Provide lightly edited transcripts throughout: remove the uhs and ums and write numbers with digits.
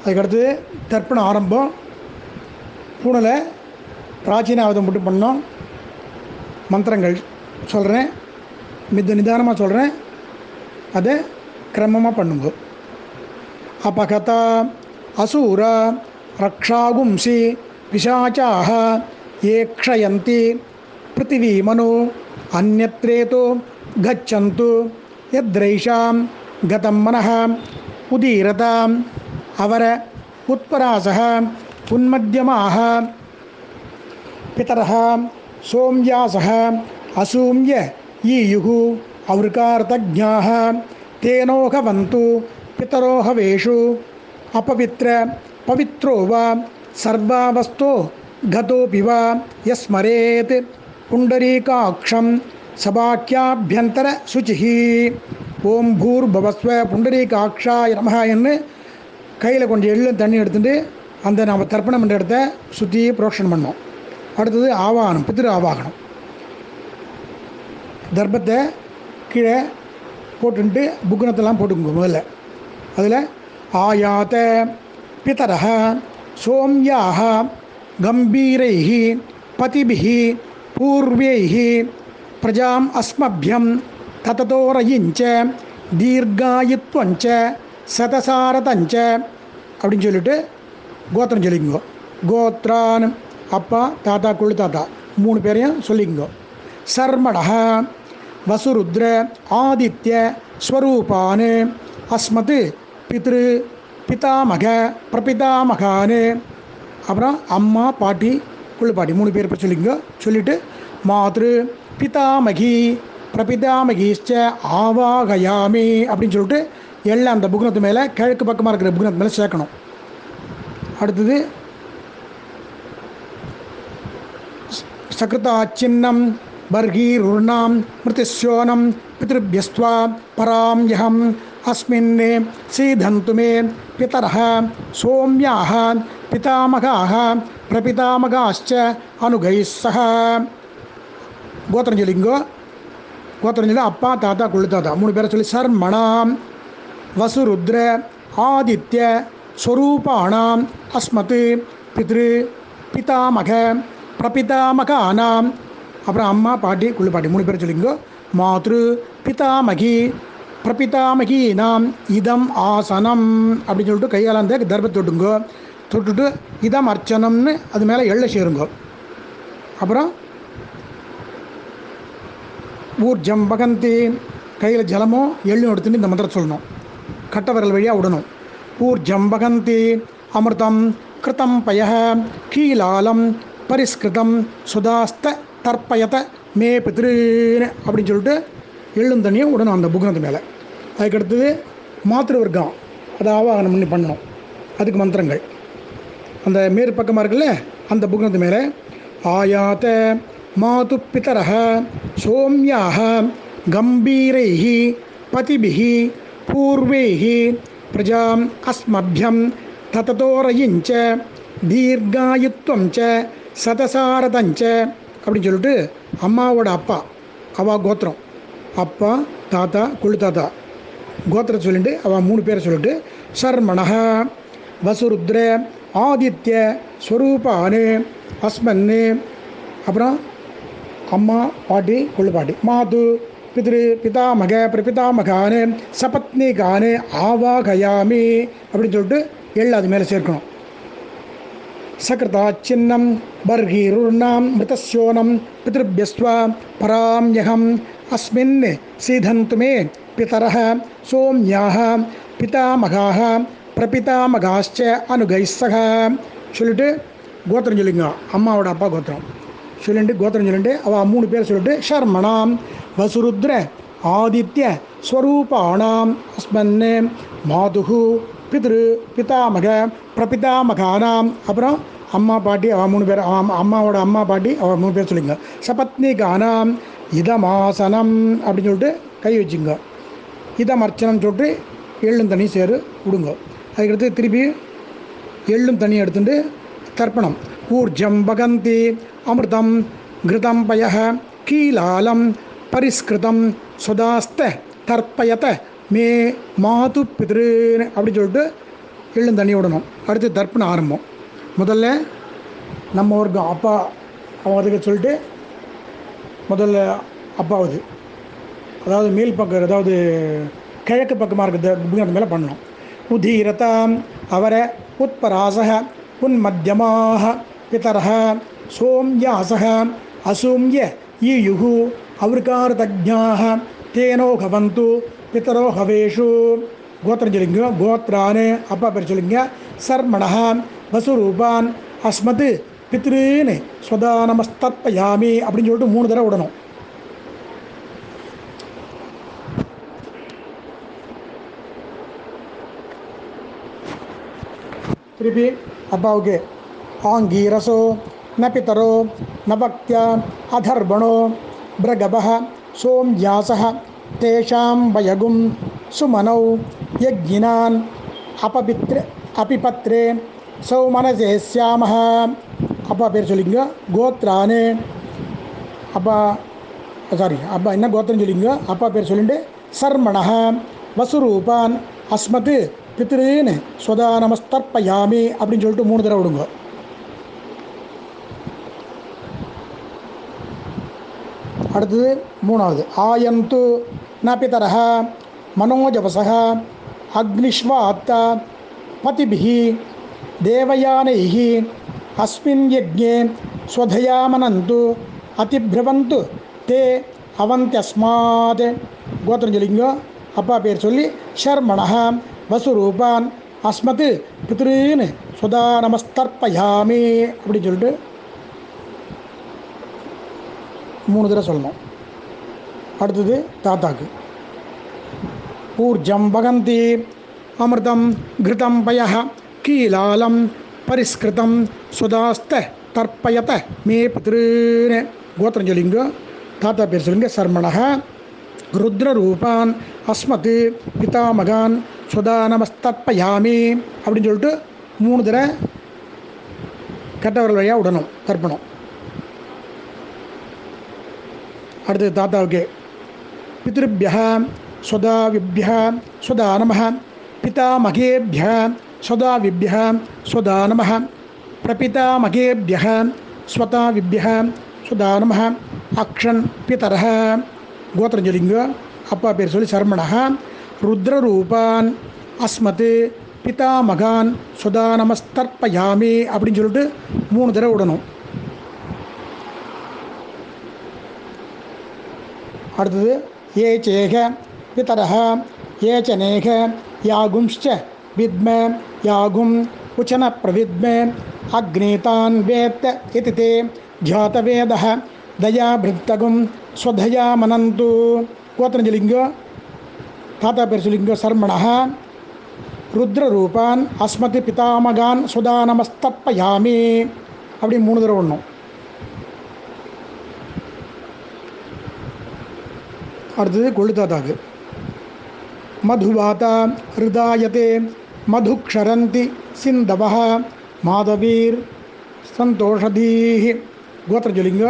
அதுக்கடுத்து தர்ப்பணம் ஆரம்பம். பூணில் பிராச்சீனாவதம் மட்டும் பண்ணோம். மந்திரங்கள் சொல்கிறேன், நிதானமாக சொல்கிறேன், அதை கிரமமாக பண்ணுங்க. அபகதா அசூர ரக்ஷாகும்சி பிசாச்சாக ஏக்ஷயந்தி பிருத்திவீமனு அந்யத்ரேதோ கச்சந்து யத்ரைஷாம் கதம் மனஹ உதீரதாம் அவர உத்பராசக உன்மத்யமாக பிதரஹ சோம்யாசக அசூம்ய ஈயுகு அவருக்கார்த்தஜ்ஞாக தேனோகவந்து பிதரோஹவேஷு அபவித்ர பவித்ரோ வா சர்வாவஸ்தோ கதோபி வா யஸ்மரேத் புண்டரீகாட்சம் சபாக்கியாபியந்தர சுச்சிஹி. ஓம் பூர்பவஸ்வ புண்டரீகாட்சாய நமஹ என்று கையில் கொஞ்சம் எள்ளு தண்ணி எடுத்துட்டு அந்த நம்ம தர்ப்பணம் என்ற இடத்த சுற்றி புரோக்ஷனம் பண்ணோம். அடுத்தது ஆவாகனம், பித்திரு ஆவாகனம். தர்ப்பத்தை கீழே போட்டுன்ட்டு புக்குனத்தெல்லாம் போட்டுக்கோங்க. முதல்ல அதில் ஆயாத பிதரஹ சோம்யாக கம்பீரைஹி பதிபிஹி பூர்வைஹி பிரஜாம் அஸ்மபியம் தததோரயிஞ்ச தீர்காயுத்வஞ்ச சதசாரதஞ்ச அப்படின்னு சொல்லிட்டு கோத்திரம் சொல்லிக்கோ. கோத்ரான் அப்பா தாத்தா குழு தாத்தா 3 பேரையும் சொல்லிக்கோ. சர்மடஹ வசுருத்ர ஆதித்ய ஸ்வரூபான் அஸ்மத் பித்ரு பிதாமக பிரபிதாமகான். அப்புறம் அம்மா பாட்டி குழு பாட்டி 3 பேர் இப்போ சொல்லிக்கோ. சொல்லிவிட்டு மாத்ரு பிதாமகி பிரபிதாமகிச்ச ஆவாகயாமி அப்படின்னு சொல்லிட்டு எல்லாம் அந்த புக்னத்து மேலே கிழக்கு பக்கமாக இருக்கிற புக்னத்து மேலே சேர்க்கணும். அடுத்தது சக்ருதாச்சின்னம் பர்கீருர்ணாம் மிருதிஸ்யோனம் பித்ருப்யஸ்த்வா பராம்யஹம் அஸ்மின் சீதந்து மே பிதரஹ சோம்யாஹ பிதாமகாஹ பிரபிதாமகாश्च அனுகைः சஹ. கோத்திரம் சொல்லிங்கோ. கோத்திரம் சொல்லி அப்பா தாத்தா குழு தாத்தா 3 பேரை சொல்லி சர்மணாம் வசுருத்ர ஆதித்ய ஸ்வரூபாணாம் அஸ்மத் பித்ரு பிதாமக பிரபிதாமகானாம். அப்புறம் அம்மா பாட்டி குழு பாட்டி 3 பேரை சொல்லிங்கோ. மாத்ரு பிதாமகி பிரபிதாமகீனாம் இதம் ஆசனம் அப்படின்னு சொல்லிட்டு கையால் அந்த தர்ப்பத்தை தொட்டுங்கோ. தொட்டுட்டு இதம் அர்ச்சனம்னு அது மேலே எள்ளை சேருங்கோ. அப்புறம் ஊர்ஜம் பகந்தி கையில் ஜலமோ எள்ளும் எடுத்துட்டு இந்த மந்திரம் சொல்லணும். கட்ட விரல் வழியாக விடணும். ஊர்ஜம் பகந்தி அமிர்தம் கிருதம் பய கீலாலம் பரிஸ்கிருதம் சுதாஸ்த தர்ப்பயத மே பித்ருன்னு அப்படின்னு சொல்லிட்டு எள்ளும் தண்ணியும் விடணும் அந்த புக்னத்து மேலே. அதுக்கடுத்தது மாத்திருவர்க்கம் அதை ஆவாகனம் பண்ணி பண்ணணும். அதுக்கு மந்திரங்கள் அந்த மேற்பக்கமாக இருக்குல்ல அந்த புக்னத்து மேலே ஆயாத மாது பிதரஹ சோம்யாக கம்பீரைஹி பதிபிஹி பூர்வைஹி பிரஜாம் அஸ்மபியம் தததோரயிஞ்ச தீர்காயுத்வஞ்ச சதசாரதஞ்ச அப்படின்னு சொல்லிட்டு அம்மாவோட அப்பா அவள் கோத்திரம் அப்பா தாத்தா குழு தாத்தா கோத்திரம் சொல்லிட்டு அவள் 3 பேரை சொல்லிட்டு சர்மணஹ வசுருத்ர ஆதித்ய ஸ்வரூபான் அஸ்மன். அப்புறம் அம்மா பாட்டி குழு பாட்டி மாது பித்ரு பிதாமக பிரபிதாமகான் சபத்னிகான் ஆவாகயாமி அப்படின்னு சொல்லிட்டு எள்ளு அது மேலே சேர்க்கணும். சக்ருதாச்சின்னம் பர்கீருர்ணாம் மிருதஸ்யோனம் பித்ருப்யஸ்த்வா பராம்யஹம் அஸ்மின் சீதந்து மே பிதரஹ சோம்யாஹ பிதாமகாஹ பிரபிதாமகாश्च அனுகைः சஹ. சொல்லிட்டு கோத்திரம் சொல்லிங்க. அம்மாவோட அப்பா கோத்திரம் சொல்லிட்டு கோத்திரம் சொல்லிட்டு அவள் 3 பேர் சொல்லிட்டு ஷர்மணாம் வசுருத்ர ஆதித்ய ஸ்வரூபாணாம் அஸ்மன் மாதுஹு பித்ரு பிதாமக பிரபிதாமகானாம். அப்புறம் அம்மா பாட்டி அவள் 3 பேர் அம்மாவோட அம்மா பாட்டி அவள் 3 பேர் சொல்லிங்க. சபத்னிகானாம் இதமாசனம் அப்படின்னு சொல்லிட்டு கை வச்சுங்க. இதம் அர்ச்சனம் சொல்லிட்டு எள்ளும் தண்ணி சேரு விடுங்க. அதுக்கடுத்து திருப்பி எள்ளும் தண்ணி எடுத்துட்டு தர்ப்பணம். ஊர்ஜம் பகந்தி அமிர்தம் கிருதம் பய கீலாலம் பரிஸ்கிருதம் சுதாஸ்த தர்ப்பயத மே மாது பித்ருன்னு அப்படின்னு சொல்லிட்டு எள்ளும் தண்ணி விடணும். அடுத்து தர்ப்பணம் ஆரம்பம். முதல்ல நம்ம வர்க்கம் அப்பா அவங்களுக்கு சொல்லிட்டு முதல்ல அப்பாவது, அதாவது மேல் பக்கம், அதாவது கிழக்கு பக்கமாக இருக்கிற மேலே பண்ணணும். உதீரதாம் அவர உத்பராசக உன்மத்தியமாக பிதரஹ சோம்யாசக அசூம்ய ஈயுகு அவருக்கார்த்தஜ்ஞாக தேனோ கவந்து பிதரோ ஹவேஷு. கோத்திரம் சொல்லிங்க. கோத்ரான்னு அப்பா பேர் சொல்லிங்க. சர்மணஹ வசுரூபான் அஸ்மத் பித்ருன்னு ஸ்வதா நமஸ்தர்ப்பயாமி அப்படின்னு சொல்லிட்டு 3 தடவை விடணும். திருப்பி அப்பாவுக்கு ஆங்கீரசோ ந பிதரோ ந பக்தியா அதர்பணோ பிரகபஹ சோம்யாசஹ தேஷாம் வயகும் சுமனௌ யஜ்ஞினான் அபிபத்ரே சௌமனசேஸ்யாமஹ. அப்பா பேர் சொல்லிங்க. கோத்ரானு அப்பா அப்பா என்ன கோத்திரம் சொல்லிங்க. அப்பா பேர் சொல்லிட்டு சர்மணஹ வசுரூபான் அஸ்மத் பித்ருன்னு ஸ்வதா நமஸ்தர்ப்பயாமி அப்படின்னு சொல்லிட்டு 3 தடவை விடுங்க. அடுத்தது 3வது ஆயந்து ந பிதரஹ மனோஜவசக அக்னிஷ்வாத்த பதிபிஹி தேவயானைஹி அஸ்மின் யஜ்ஞே ஸ்வதயாமனந்து அதிப்ரவந்து தே அவந்தியஸ்மாத். கோத்திரம் சொல்லிங்க. அப்பா பேர் சொல்லி ஷர்மணஹ வசுரூபான் அஸ்மத் பித்ருன்னு ஸ்வதா நமஸ்தர்ப்பயாமி அப்படின்னு சொல்லிட்டு 3 தடவை சொல்லணும். அடுத்தது தாத்தாக்கு ஊர்ஜம் வகந்தி அமிர்தம் கிருதம் பய கீலாலம் பரிஸ்கிருதம் சுதாஸ்த தர்ப்பயத மே பித்ருன்னு. கோத்திரம் சொல்லிங்க. தாத்தா பேர் சொல்லுங்க. சர்மணஹ ருத்ரரூபான் அஸ்மத் பிதாமகான் சுதா நமஸ்தர்ப்பயாமி அப்படின்னு சொல்லிட்டு 3 தடவை கட்டவர்கள் வழியாக விடணும் தர்ப்பணம். அடுத்தது தாத்தாவுக்கு பித்ருபிய ஸ்வதாவிபிய ஸ்வதா நம பிதாமகேபிய ஸ்வதாவிபிய ஸ்வதா நம பிரபிதாமகேபிய ஸ்வதாவிபிய ஸ்வதா நம அக்ஷன் பிதரஹ. கோத்திரம் சொல்லிங்க. அப்பா பேர் சொல்லி சர்மணஹ ருத்ரரூபான் அஸ்மத் பிதாமகான் ஸ்வதா நமஸ்தர்ப்பயாமி அப்படின்னு சொல்லிட்டு 3 தடவை விடணும். அடுத்தது ஏ சேக பிதரஹ ஏ சனேக யாகும்ச்ச வித்ம யாகும் உச்சன பிரவித்ம அக்னீதான் வேத்த இதி தே ஜாதவேதஹ தயாபிருத்தகும் ஸ்வதயா மனந்து. கோத்திரம் சொல்லிங்க. தாத்தா பேர் சொல்லிங்க. சர்மணஹ ருத்ரரூபான் அஸ்மத் பிதாமகான் சுதா நமஸ்தர்ப்பயாமி அப்படி 3 தடவை விடணும். அடுத்தது கொள்ளு தாத்தாக்கு மதுவாதா ஹிருதாயதே மதுக்ஷரந்தி சிந்தவஹ மாதவீர் சந்தோஷதீஹி. கோத்திரம் சொல்லிங்க.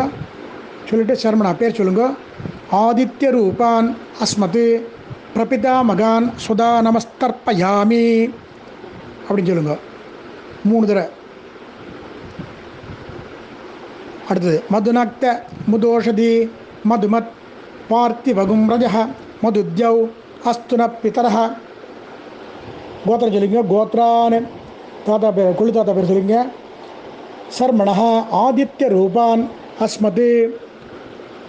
சொல்லிட்டு சர்மணா பேர் சொல்லுங்க. ஆதித்ய ரூபான் அஸ்மத் பிரபிதாமகான் சுதா நமஸ்தர்ப்பயாமி அப்படின்னு சொல்லுங்க 3 தடவை. அடுத்தது மதுநக்த முதோஷதி மதுமத் பார்த்திவகும் ரஜஹ மதுத்யௌ அஸ்துன பிதரஹ. கோத்திரம் சொல்லிங்க. கோத்ரான் தாத்தா பேர் கொள்ளு தாத்தா பேர் சொல்லிங்க. சர்மணஹ ஆதித்ய ரூபான் அஸ்மத்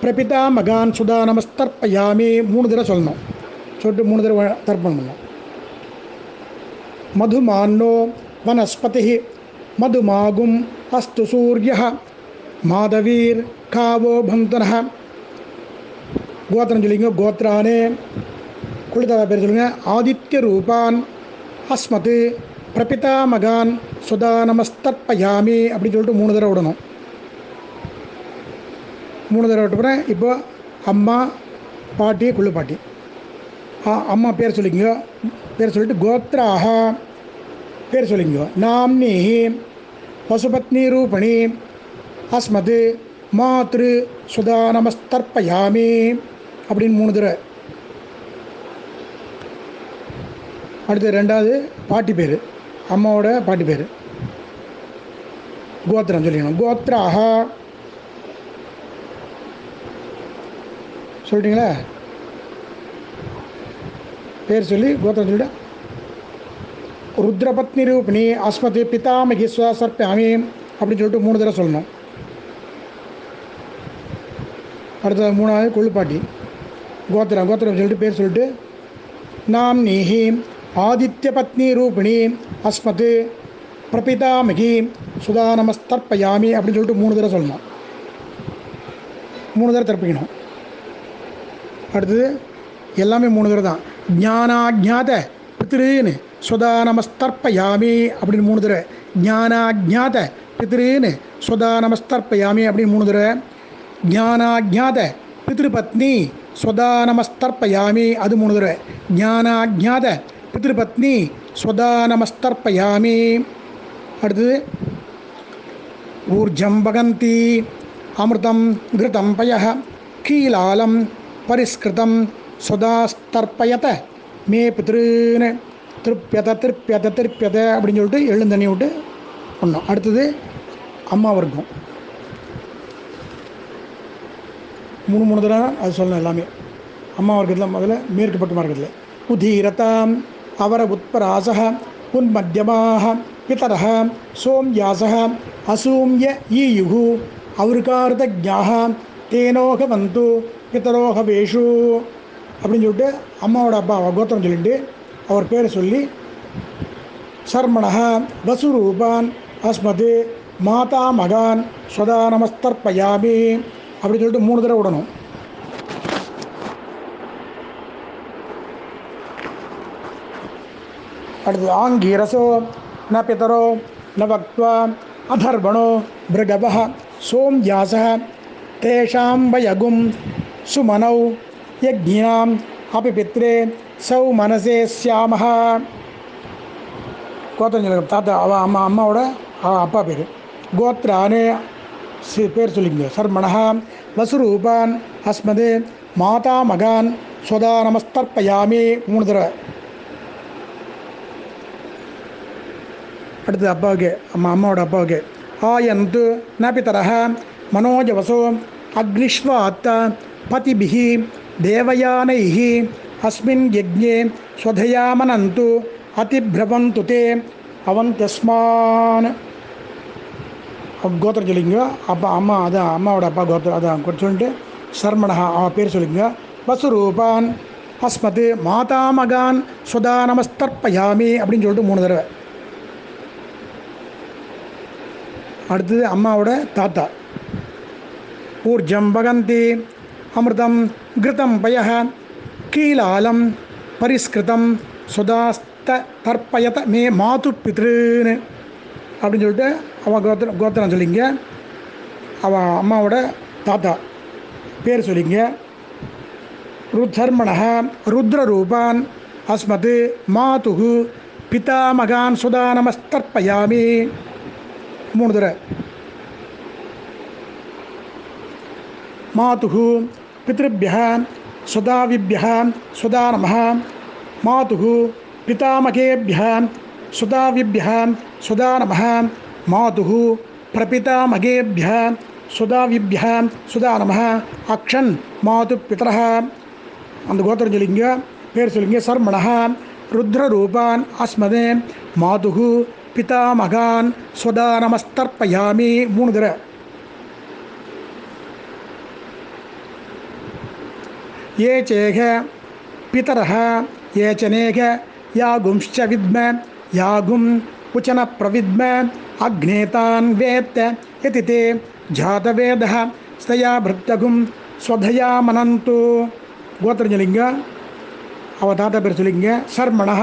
பிரபிதாமகான் சுதா நமஸ்தர்ப்பயாமி 3 தடவை சொல்லணும். சொல்லிட்டு 3 தடவை தர்ப்பணம் பண்ணணும். மதுமான்னோ வனஸ்பதி மதுமாகும் அஸ்து சூரிய மாதவீர் காவோ பந்தனஹ. கோத்திரம் சொல்லிங்க. கோத்ரானு கொள்ளு தாத்தா பேர் சொல்லுங்க. ஆதித்ய ரூபான் அஸ்மத் பிரபிதாமகான் சுதா நமஸ்தர்ப்பயாமி அப்படின்னு சொல்லிட்டு 3 தடவை விடணும். 3 தடவை விட்டுப்புறேன். இப்போ அம்மா பாட்டி குள்ளு பாட்டி. அம்மா பேர் சொல்லிங்க. பேர் சொல்லிட்டு கோத்ராக பேர் சொல்லிங்க. நாம்னி பசுபத்னி ரூபணி அஸ்மத் மாத்ரு சுதா நமஸ்தர்ப்பயாமி அப்படின்னு 3 தடவை. அடுத்து 2வது பாட்டி பேர். அம்மாவோட பாட்டி பேர். கோத்திரம் சொல்லிக்கணும். கோத்ராக சொல்லிட்டீங்களா? பேர் சொல்லி கோத்திரம் சொல்லிட்டு ருத்ரபத்னி ரூபிணி அஸ்மதி பிதாமகி ஸ்வசர்ப்பியாமி அப்படின்னு சொல்லிட்டு 3 தடவை சொல்லணும். அடுத்த 3வது கொள்ளுப்பாட்டி கோத்திரம் சொல்லிட்டு பேர் சொல்லிட்டு நாம் நீஹி ஆதித்ய பத்னி ரூபிணி அஸ்மத் பிரபிதாமகி சுதா நமஸ்தர்ப்பயாமி அப்படின்னு சொல்லிட்டு 3 தடவை சொல்லணும். 3 தடவை தர்ப்பிக்கணும். அடுத்தது எல்லாமே 3 தடவை தான். ஞானாஜாத பித்ருன்னு சுதா நமஸ்தர்ப்பயாமி அப்படின்னு 3 தடவை. ஞானாஜாத பித்ருன்னு சுதா நமஸ்தர்ப்பயாமி அப்படின்னு 3 தடவை. ஞானாஜாத பித்ருபத்னி சுதா நமஸ்தர்ப்பயாமி அது 3 தடவை. ஞானாஜாத பித்ருபத்னி சுதா நமஸ்தர்ப்பயாமி. அடுத்தது ஊர்ஜம் பகந்தி அமிர்தம் கிருதம் பய கீலாலம் பரிஸ்கிருதம் சுதாஸ்தர்ப்பயத மே பித்ருன்னு திருப்பியத அப்படின்னு சொல்லிட்டு எழுந்தண்ணி விட்டு பண்ணோம். அடுத்தது அம்மா வர்க்கம் 3 தடவை அது சொல்லணும். எல்லாமே அம்மா வர்க்கத்தில் முதல்ல மேற்கு பட்டு மார்க்கத்தில் உதீரதாம் அவர உத்பராசக உன்மத்தியமாக பிதரஹ சோம்யாசக அசூம்ய ஈயுகு அவருக்கார்த்தஜாக தேனோக வந்து பிதரோக வேஷு அப்படின்னு சொல்லிட்டு அம்மாவோட அப்பா கோத்திரம் சொல்லிட்டு அவர் பேரை சொல்லி சர்மணஹ வசுரூபான் அஸ்மது மாதா மகான் ஸ்வதா நமஸ்தர்ப்பயாமி அப்படின்னு சொல்லிட்டு 3 தடவை விடணும். அடுத்தது ஆங்கீரசோ ந பிதரோ ந வக்த்வா அதர்வணோ பிருகவः சோம்யாசः தேஷாம் வயகும் சுமனௌ யக்ஞாம் அபி பித்ரே சௌ மனசே ஸ்யாமஹ. கோத்திரம் தாத்தா அம்மாவோட அப்பா பேர். கோத்ரானே பேர் சொல்லிங்க. சர்மணஹ வசுரூபான் அஸ்மது மாதா மகான் ஸ்வதா நமஸ்தர்ப்பயாமி 3 தடவை. அடுத்தது அப்பாவுக்கு அம்மாவோட அப்பாவுக்கு ஆயந்து ந பிதரஹ மனோஜவசோ அக்னிஷ்வாத்த பதிபிஹி தேவயானைஹி அஸ்மின் யஜ்ஞே ஸ்வதயாமனந்து அதிப்ரவந்து தே அவந்தஸ்மான். கோத்திரம் சொல்லிங்க. அப்பா அம்மா அதான் அம்மாவோட அப்பா கோத்திரம் அதான் சொல்லிட்டு சர்மணஹா அவன் பேர் சொல்லிங்க. வசுரூபான் அஸ்மத் மாதா மகான் ஸ்வதா நமஸ்தர்ப்பயாமி அப்படின்னு சொல்லிட்டு 3 தடவை. அடுத்தது அம்மாவோட தாத்தா ஊர்ஜம் பகந்தி அமிர்தம் கிருதம் பய கீலாலம் பரிஸ்கிருதம் சுதாஸ்த தர்ப்பயத மே மாது பித்ருன்னு அப்படின்னு சொல்லிட்டு அவன் கோத்திரம் சொல்லிங்க. அவன் அம்மாவோட தாத்தா பேர் சொல்லிங்க. ருத்தர்மணஹ ருத்ரரூபான் அஸ்மத் மாதுகு பிதாமகான் சுதா நமஸ்தர்ப்பயாமி 3 தடவை. மாதுகு பித்ருபியः சுதாவிபியः சுதா நமः மாதுகு பிதாமகேபியः சுதாவிபியः சுதா நமः மாதுகு பிரபிதாமகேபியः சுதாவிபியः சுதா நமः அக்ஷன் மாது பிதரஹ. அந்த கோத்திரம் சொல்லிங்க. பேர் சொல்லிங்க. சர்மணஹ ருத்ரரூபான் அஸ்மதே மாதுகு பிதாமகான் ஸ்வதா நமஸ்தர்ப்பயாமி 3 தடவை. ये चेह पितरः ये चनेह यागुंश्च विद्म यागुं उचन प्रविद्म अग्नेतान् वेत्त यति ते जातवेदः स्तया भृत्तगुं स्वधया मनन्तु. गोत्रं சொல்லிங்க. அவ தாத்தா பேர் சொல்லிங்க. சர்மணஹ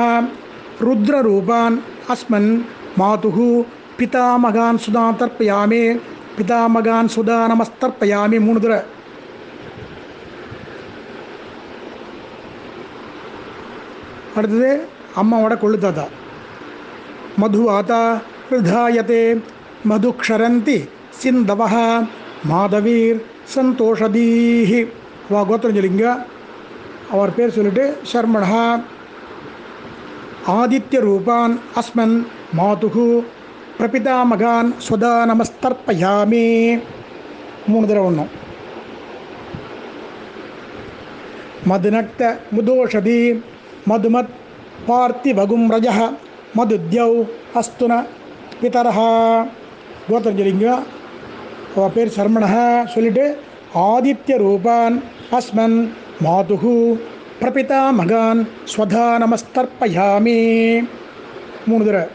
ருத்ரரூபான் அஸ்மன் மாதுகு பிதாமகான் சுதா தர்ப்பயாமி பிதாமகான் சுதா நமஸ்தர்ப்பயாமி 3 தடவை. அடுத்தது அம்மாவோட கொள்ளு தாத்தா மதுவாதா விதாயத்தே மதுக்ஷரந்தி சிந்தவஹ மாதவீர் சந்தோஷதீஹி. அவ கோத்திரம் சொல்லிங்க. அவர் பேர் சொல்லிட்டு சர்மணஹா ஆதித்ய ரூபான் அஸ்மன் மாதுகு பிரபிதாமகான் ஸ்வதா நமஸ்தர்ப்பயாமி. 3 தடவை ஒன்றும். மதுநக்த முதோஷதி மதுமத் பார்த்திவகும் ரஜ மதுத்யௌ அஸ்துன பிதரஹ. கோத்திரம் சொல்லிங்க. அவள் பேர் சர்மணஹ சொல்லிட்டு ஆதித்ய ரூபான் அஸ்மன் மாதுகு பிரபிதா மகான் ஸ்வதா நமஸ்தர்ப்பயாமி. 3 தடவை.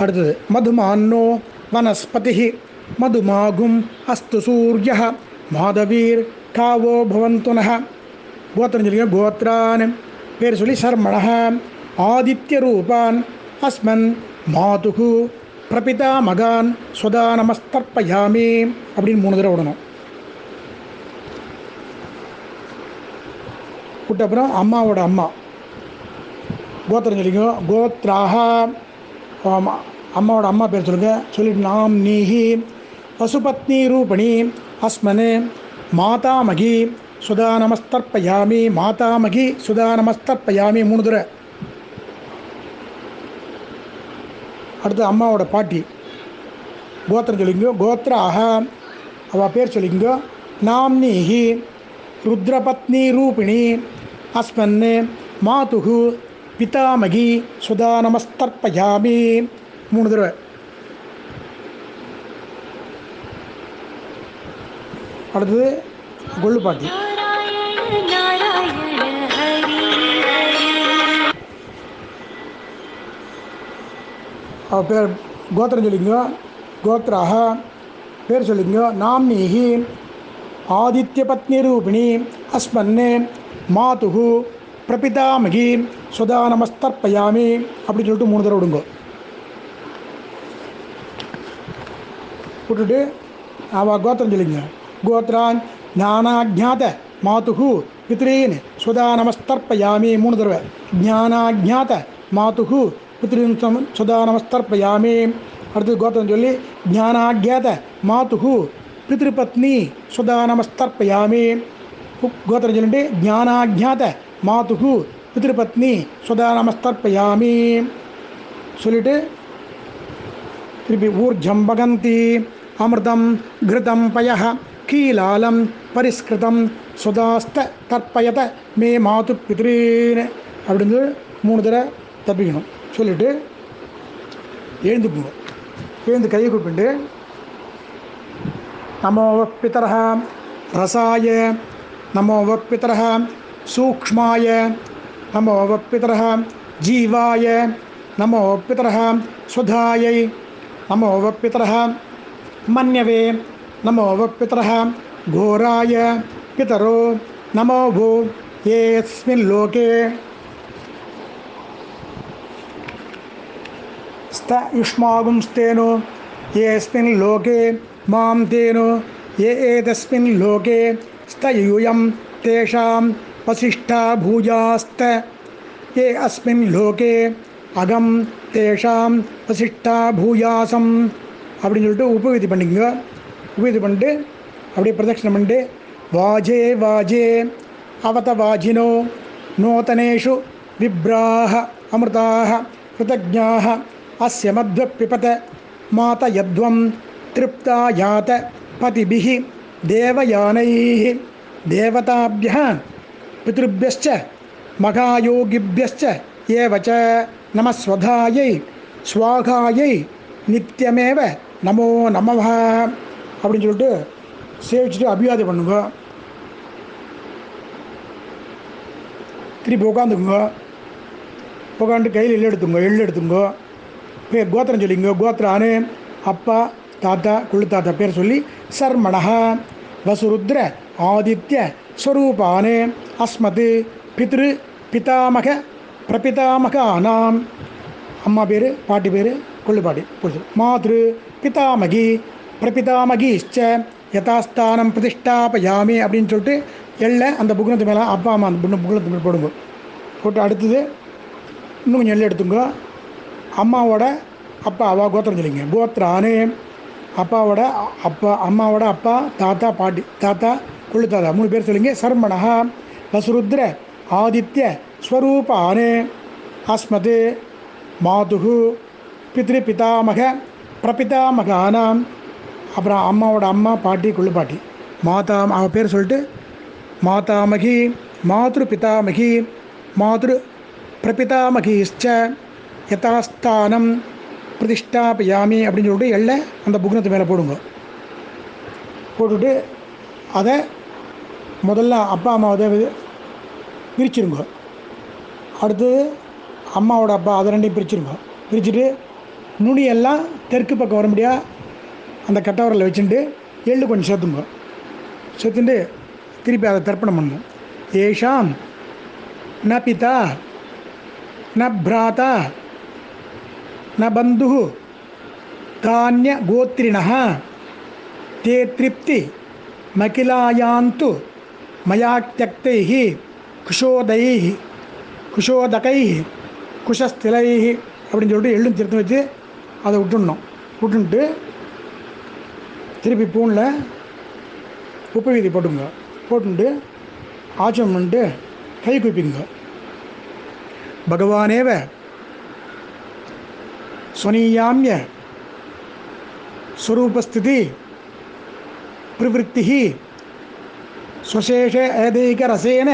அடுத்தது மதுமான்னோ வனஸ்பதி மதுமாகும் அஸ்து சூரிய மாதவீர் காவோ பவந்துனஹ. கோத்திரம் சொல்லிங்க. கோத்ரான் பேர் சொல்லி சர்மணஹ ஆதித்ய ரூபான் அஸ்மன் மாதுகு பிரபிதா மகான் ஸ்வதா நமஸ்தர்ப்பயாமி அப்படின்னு 3 தடவை விடணும். விட்ட அப்புறம் அம்மாவோட அம்மா கோத்திரம் சொல்லிங்க. கோத்ராஹ அம்மாவோட அம்மா பேர் சொல்லுங்க. சொல்லிட்டு நாம் நீஹி பசுபத்னி ரூபணி அஸ்மனே மாதாமகி சுதா நமஸ்தர்ப்பயாமி. மாதாமகி சுதா நமஸ்தர்ப்பயாமி 3 தடவை. அடுத்து அம்மாவோட பாட்டி கோத்திரம் சொல்லிங்க. கோத்ராஹ அவள் பேர் சொல்லிங்க. நாம் நீஹி ருத்ரபத்னி ரூபிணி அஸ்மன் மாதுகு பிதாமகி சுதா நமஸ்தர்ப்பயாமி 3 தடவை. அடுத்தது கொள்ளு பாட்டி. அவள் பேர் கோத்திரம் சொல்லிங்க. கோத்ராஹ பேர் சொல்லிங்க. நாம் நீஹி ஆதித்ய பத்னி ரூபிணி அஸ்மன்னே மாதுகு பிரபிதாமகி சுதா நமஸ்தர்ப்பயாமி அப்படின்னு சொல்லிட்டு 3 தடவை விடுங்க. விட்டுட்டு அவள் கோத்திரம் சொல்லிங்க. கோத்ரான் ஞானாஜாத மாதுகு பித்ரீன் சுதா நமஸ்தர்ப்பயாமி 3 தடவை. ஞானாஜாத மாதுகு பித்ரீன் சுதா நமஸ்தர்ப்பயாமி. அடுத்து கோத்திரம் சொல்லி ஞானாஜாத மாதுகு பித்ருபத்னி சுதா நமஸ்தர்ப்பயாமி. கோத்திரம் சொல்லிட்டு ஞானாஜாத மாதுகு பித்ருபத்னி சுதா நமஸ்தர்ப்பயாமி சொல்லிட்டு திருப்பி ஊர்ஜம் பகந்தி அமிர்தம் கிருதம் பய கீலாலம் பரிஸ்கிருதம் சுதாஸ்த தற்பயத மே மாது பித்ரீன் அப்படின்னு 3 தடவை தப்பிக்கணும். சொல்லிவிட்டு எழுந்துக்குங்க. எழுந்து கையை கூப்பிட்டு நமோ பிதரஹ ரசாய நமோ பிதரஹ சூக்ஷ்மாய நமோ பிதரஹ ஜீவாய நமோ பிதரஹ சுதாயை நமோ பிதரஹ மன்யவே நமோ பிதரஹ கோராய பிதரோ நமோ भो येऽस्मिन् लोके स्त युष्मागुंस्तेनो येऽस्मिन् लोके मां तेनो ये एतस्मिन् लोके स्तयूयं तेषां वसिष्ठा भूयास्त ये अस्मिन् लोके अगम तेषां वसिष्ठा भूयासम அப்படின்னு சொல்லிட்டு உபவிதி பண்ணிக்கங்க. உபவிதி பண்ணிட்டு அப்படியே பிரதட்சணம் பண்ணிட்டு வாஜே வாஜே அவத வாஜினோ நூதனேஷு விப்ராஹ அமிர்தாக கிருதஜ்ஞாஹ அஸ்ய மத்வ பிபத மாத யத்வம் திருப்தா யாத பதிபிஹ தேவயானைஹ தேவதாப்யஹ பித்ருப்யஸ்ச மகாயோகிப்யஸ்ச ஏவச நமஸ்வதாயை ஸ்வாகாயை நித்தியமேவ நமோ நமஹ அப்படின்னு சொல்லிட்டு சேவிச்சுட்டு அபிவாதி பண்ணுங்க. திருப்பி உட்காந்துக்குங்க. உட்காந்து கையில் எள்ளு எடுத்துங்க. பேர் கோத்திரம் சொல்லிங்க. கோத்திரானு அப்பா தாத்தா குழு தாத்தா பேர் சொல்லி சர்மணஹ வசுருத்ர ஆதித்ய ஸ்வரூபானு அஸ்மது பித்ரு பிதாமக பிரபிதாமகானாம். அம்மா பேர் பாட்டி பேர் கொள்ளுப்பாட்டி புரிஞ்சு. மாத்ரு பிதாமகி பிரபிதாமகிஷ்ச யதாஸ்தானம் பிரதிஷ்டாபயாமி அப்படின்னு சொல்லிட்டு அந்த புக்னத்து மேலே அப்பா அம்மா அந்த புக்னத்து மேலே போடுங்க. போட்டு அடுத்தது இன்னும் கொஞ்சம் எடுத்துங்க. அம்மாவோட அப்பா அவா கோத்திரம் சொல்லிங்க. கோத்திரானு அப்பாவோட அப்பா அம்மாவோட அப்பா தாத்தா பாட்டி தாத்தா கொள்ளுத்தாதா 3 பேர் சொல்லுங்க. சர்மணா வசுருத்ர ஆதித்ய ஸ்வரூபானே அஸ்மது மாதுகு பித்ரு பிதாமக பிரபிதாமகானாம். அப்புறம் அம்மாவோட அம்மா பாட்டி கொள்ளுப்பாட்டி மாதா அவ பேர் சொல்லிட்டு மாதாமகி மாத்ரு பிதாமகி மாத்ரு பிரபிதாமகிஷ்ச யதாஸ்தானம் பிரதிஷ்டாபயாமி அப்படின்னு சொல்லிட்டு எல்லை அந்த புக்னத்து மேலே போடுங்க. போட்டுட்டு அதை முதல்ல அப்பா அம்மாவை பிரிச்சுருங்க. அடுத்தது அம்மாவோட அப்பா அதை ரெண்டையும் பிரிச்சுருங்க. பிரிச்சுட்டு நுனியெல்லாம் தெற்கு பக்கம் வர முடியாது அந்த கட்டவரில் வச்சுட்டு எள்ளு கொஞ்சம் சேர்த்துங்க. சேர்த்துட்டு திருப்பி அதை தர்ப்பணம் பண்ணணும். ஏஷாம் ந பிதா ந பிராதா ந பந்து தானிய கோத்திரிணः தே திருப்தி மகிலாயாந்து மயா தியக்தைः குஷோதகைः குஷஸ்திலைः அப்படின்னு சொல்லிட்டு எள்ளும் திருத்து வச்சு அதை விட்டுடணும். விட்டுன்ட்டு திருப்பி பூனில் உப்பு வீதி போட்டுங்க. போட்டுட்டு ஆச்சம் பண்ணிட்டு கை குப்பிங்க. பகவானேவ ஸ்வனீயாமிய ஸ்வரூபஸ்திதி பிரவருத்தி ஸ்வசேஷ ஏதைகரசேன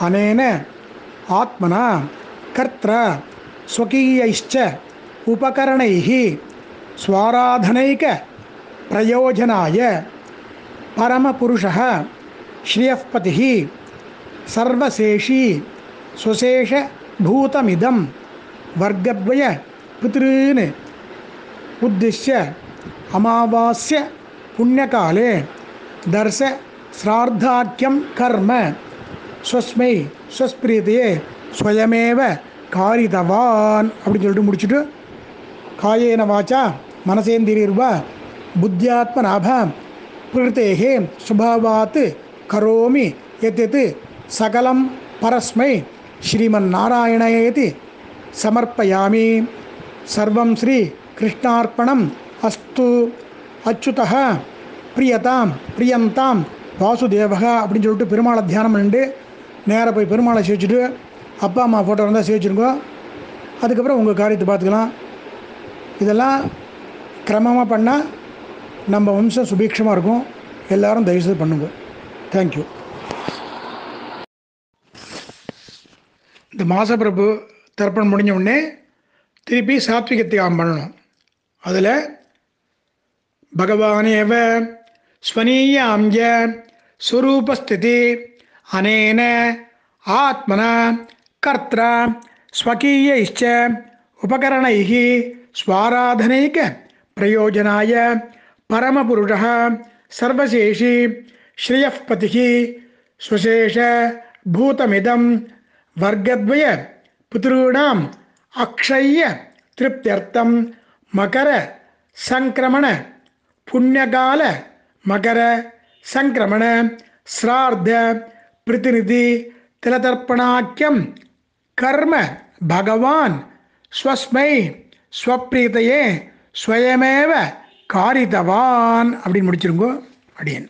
அனேன ஆத்மனா கர்த்ர ஸ்வகீயைச்ச உபகரணைः ஸ்வாராதனைக பிரயோஜனாய பரமபுருஷः ஸ்ரீயப்பதிः சர்வசேஷி ஸ்வசேஷ பூதமிதம் வர்க்கத்வய பித்ருன் உத்திஷ்ய அமாவாஸ்ய புண்ணியகாலே தர்ச ஸ்ரார்த்தாக்கியம் கர்ம ஸ்வஸ்மை ஸ்வஸ்பிரீதையே ஸ்வயமேவ காரிதவான் அப்படின்னு சொல்லிட்டு முடிச்சுட்டு காயேன வாச்சா மனசேந்திரியர்வா புத்தியாத்மநாப பிரகிருத்தேஹே சுபாவாத் கரோமி யத் சகலம் பரஸ்மை ஸ்ரீமன்னாராயணேதி சமர்ப்பயாமி. சர்வம் ஸ்ரீ கிருஷ்ணார்ப்பணம் அஸ்து. அச்சுதः பிரியந்தாம் வாசுதேவகா அப்படின்னு சொல்லிட்டு பெருமாளை தியானம் பண்ணிட்டு நேராக போய் பெருமாளை சேவிச்சுட்டு அப்பா அம்மா ஃபோட்டோ இருந்தால் சேவிச்சுருங்கோ. அதுக்கப்புறம் உங்கள் காரியத்தை பார்த்துக்கலாம். இதெல்லாம் கிரமமாக பண்ணால் நம்ம வம்சம் சுபீட்சமாக இருக்கும். எல்லோரும் தயவுசெய்து பண்ணுங்க. தேங்க்யூ. இந்த மாசப்பிரபு தர்ப்பணம் முடிஞ்ச உடனே திருப்பி சாத்விக தியாகம் பண்ணணும். அதில் பகவானேவ ஸ்வனீயாம்ய ஸ்வரூபஸ்திதி அனேன ஆத்மனா கர்த்ரா ஸ்வகீயைச்ச உபகரணைः ஸ்வாராதனைக பிரயோஜனாய பரமபுருஷः சர்வசேஷி ஸ்ரீயப்பதிः ஸ்வசேஷ பூதமிதம் வர்க்கத்வய பித்ருணாம் அக்ஷய்ய திருப்தியர்த்தம் மகர சங்கிரமண புண்ணியகால மகர சங்கிரமண ஸ்ரார்த்த பிரதிநிதி திலதர்ப்பணாக்கியம் கர்ம பகவான் ஸ்வஸ்மை ஸ்வப்ரீதையே ஸ்வயமேவ காரிதவான் அப்படின்னு முடிச்சிருங்கோ. அடியன்.